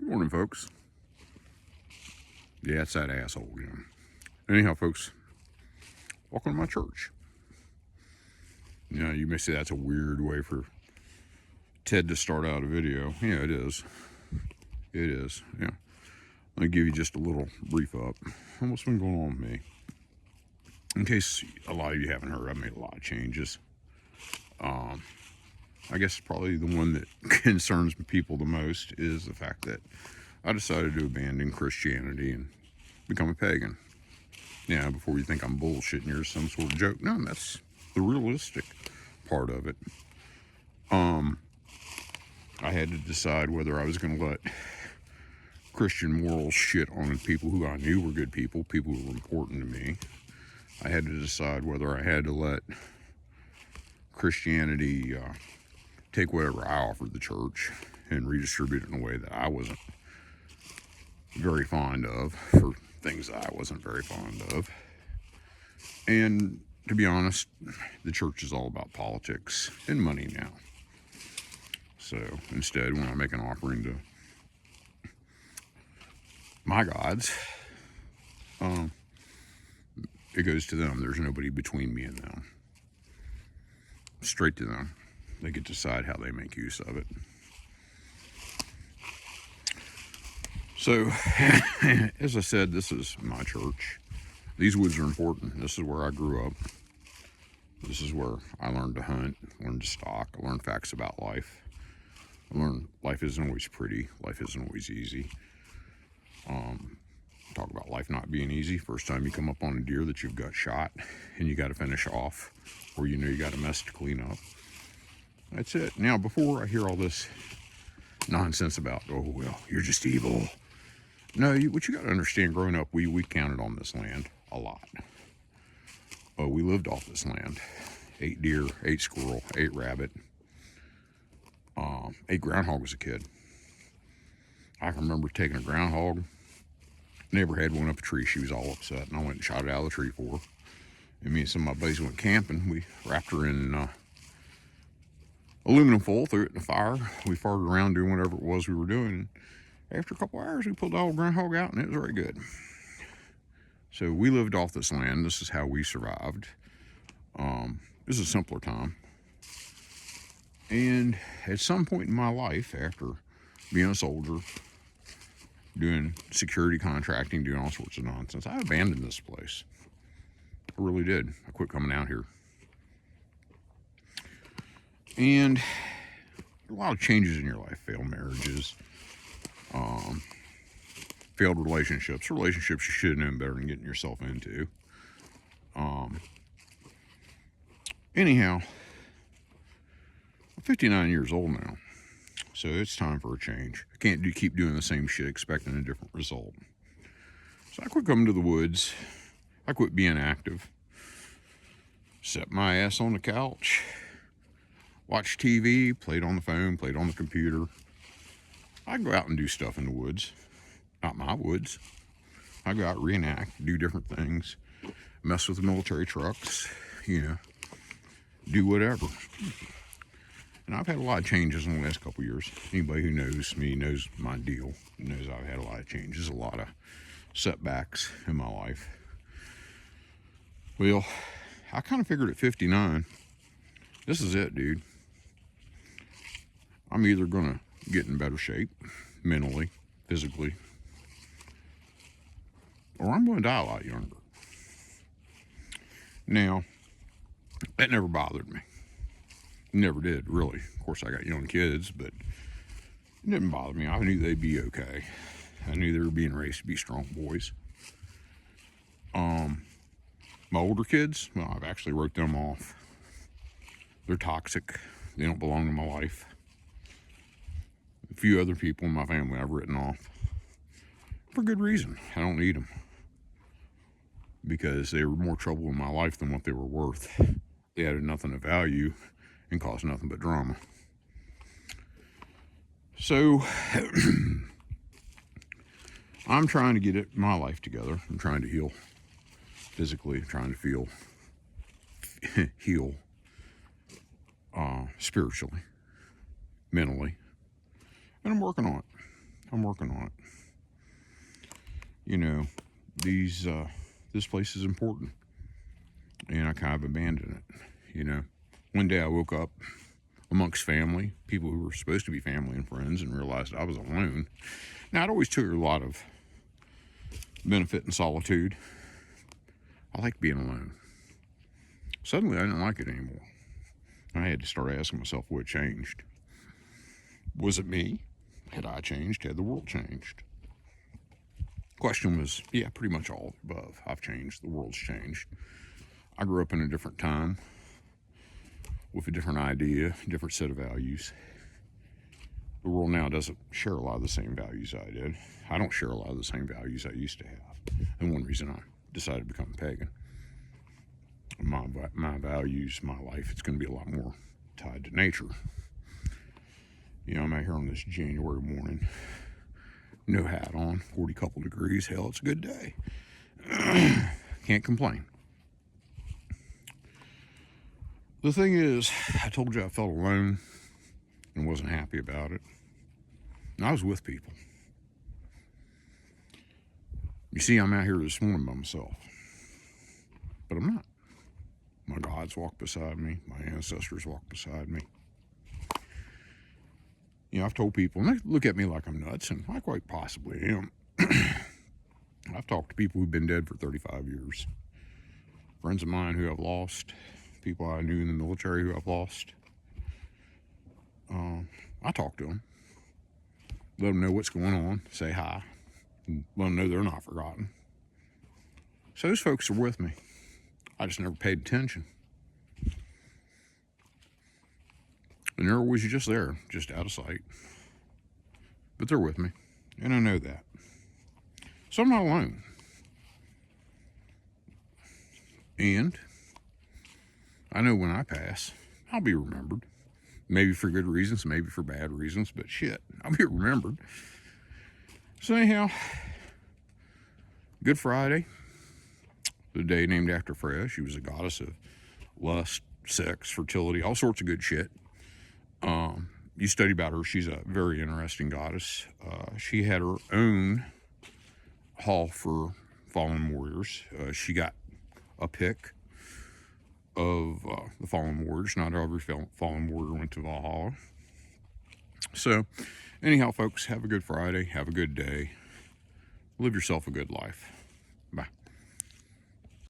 Morning, folks. Yeah, it's that asshole again. Anyhow, folks, welcome to my church. You may say that's a weird way for Ted to start out a video. Yeah, it is. It is. Yeah. Let me give you just a little brief up on what's been going on with me. In case a lot of you haven't heard, I've made a lot of changes. I guess probably the one that concerns people the most is the fact that I decided to abandon Christianity and become a pagan. Yeah, before you think I'm bullshitting, here's some sort of joke. No, that's the realistic part of it. I had to decide whether I was going to let Christian morals shit on people who I knew were good people who were important to me. I had to decide whether I had to let Christianity take whatever I offered the church and redistribute it in a way that I wasn't very fond of, for things that I wasn't very fond of. And to be honest, the church is all about politics and money now. So instead, when I make an offering to my gods, it goes to them. There's nobody between me and them. Straight to them. They get to decide how they make use of it. So, as I said, this is my church. These woods are important. This is where I grew up. This is where I learned to hunt, learned to stalk, I learned facts about life. I learned life isn't always pretty. Life isn't always easy. Talk about life not being easy. First time you come up on a deer that you've got shot and you got to finish off, or you know you got a mess to clean up. That's it. Now, before I hear all this nonsense about, oh, well, you're just evil. No, what you got to understand, growing up, we counted on this land a lot. We lived off this land. 8 deer, 8 squirrel, 8 rabbit, 8 groundhog as a kid. I can remember taking a groundhog. Neighbor had one up a tree. She was all upset, and I went and shot it out of the tree for her. And me and some of my buddies went camping. We wrapped her in aluminum foil, threw it in the fire. We farted around doing whatever it was we were doing. After a couple hours, we pulled the old groundhog out, and it was very good. So we lived off this land. This is how we survived. This is a simpler time. And at some point in my life, after being a soldier, doing security contracting, doing all sorts of nonsense, I abandoned this place. I really did. I quit coming out here. And a lot of changes in your life. Failed marriages, failed relationships you should have known better than getting yourself into. Anyhow, I'm 59 years old now, so it's time for a change. I can't keep doing the same shit expecting a different result. So I quit coming to the woods. I quit being active. Set my ass on the couch, watch TV, played on the phone, played on the computer. I go out and do stuff in the woods. Not my woods. I go out, reenact, do different things, mess with the military trucks, do whatever. And I've had a lot of changes in the last couple years. Anybody who knows me knows my deal, knows I've had a lot of changes, a lot of setbacks in my life. Well, I kind of figured at 59, this is it, dude. I'm either going to get in better shape, mentally, physically, or I'm going to die a lot younger. Now, that never bothered me. Never did, really. Of course, I got young kids, but it didn't bother me. I knew they'd be okay. I knew they were being raised to be strong boys. My older kids, well, I've actually wrote them off. They're toxic. They don't belong in my life. A few other people in my family I've written off. For good reason. I don't need them. Because they were more trouble in my life than what they were worth. They added nothing of value and caused nothing but drama. So, I'm trying to get my life together. I'm trying to heal physically, trying to heal spiritually, mentally, and I'm working on it. I'm working on it. You know, this place is important, and I kind of abandoned it. You know, one day I woke up amongst family, people who were supposed to be family and friends, and realized I was alone. Now, it always took a lot of benefit in solitude. I like being alone. Suddenly, I didn't like it anymore. I had to start asking myself what changed. Was it me? Had I changed? Had the world changed? Question was, yeah, pretty much all of the above. I've changed. The world's changed. I grew up in a different time with a different idea, different set of values. The world now doesn't share a lot of the same values I did. I don't share a lot of the same values I used to have. And one reason I decided to become a pagan. My values, my life, it's going to be a lot more tied to nature. You know, I'm out here on this January morning, no hat on, 40 couple degrees. Hell, it's a good day. Can't complain. The thing is, I told you I felt alone and wasn't happy about it. And I was with people. You see, I'm out here this morning by myself. But I'm not. My gods walk beside me. My ancestors walk beside me. You know, I've told people, and they look at me like I'm nuts, and I quite possibly am. I've talked to people who've been dead for 35 years. Friends of mine who I've lost. People I knew in the military who I've lost. I talk to them. Let them know what's going on. Say hi. And let them know they're not forgotten. So those folks are with me. I just never paid attention. And they're always just there, just out of sight. But they're with me, and I know that. So I'm not alone. And I know when I pass, I'll be remembered. Maybe for good reasons, maybe for bad reasons, but shit, I'll be remembered. So anyhow, Good Friday, the day named after Freya. She was a goddess of lust, sex, fertility, all sorts of good shit. You study about her, she's a very interesting goddess. She had her own hall for fallen warriors. She got a pick of the fallen warriors. Not every fallen warrior went to Valhalla. So, anyhow, folks, have a good Friday. Have a good day. Live yourself a good life.